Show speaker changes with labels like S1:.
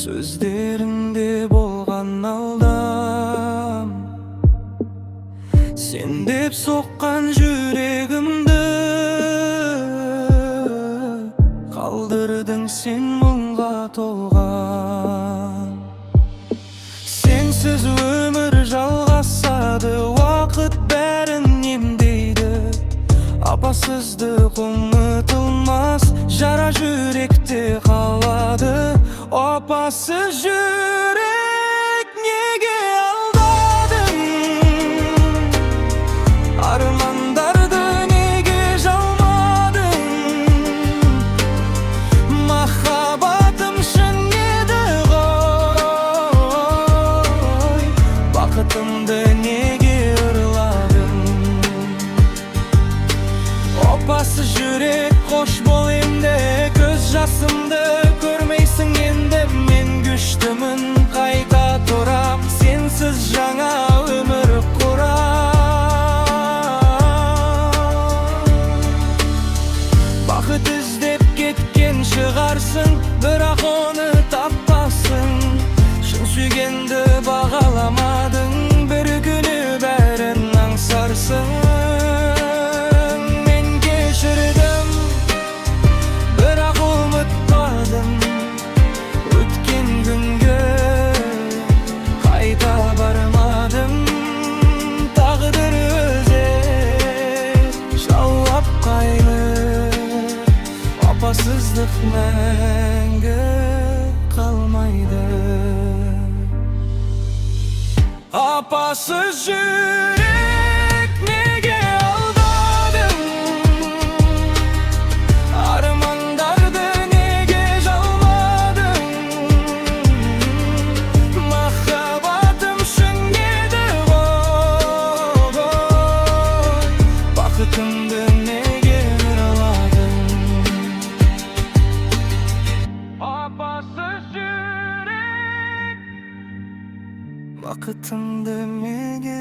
S1: Sözlerinde bolgan aldam, sen dep sokkan yüregimdi kaldırdın sen munga tolgan. Sensiz ömür жалғасады, вакыт бәрін емдейді. Апасыздық ұмытылмас, жара жүректе қалады. Апасыз жүрек неге алдадың? Армандарды неге жалмадың? Махаббатым шын еді ғой, бақытымды неге ұрладың? Опасыз жүрек, қош бол емде, көз жасымды көрмейсің енді. Мен күштімін, қайта тұрам, сенсіз жаңа өмір құрам. Бақыт іздеп кеткен шығарсың, бірақ оны таппасың. Шын сүйгенді бағаламадың, бір күні бәрін аңсарсың. Мен кешірдім, бірақ ұмытпадым. Өткен күнге қайта бармадым. Тағдыр өзі жауап қайлы, апасыздық мәңгі қалмайды. Апасыз жүрек неге алдадың? Армандарды неге жалмадың? Махаббатым шын еді ғой, бақытымды неге ұрладың? Апасыз жүрек, бақытымды неге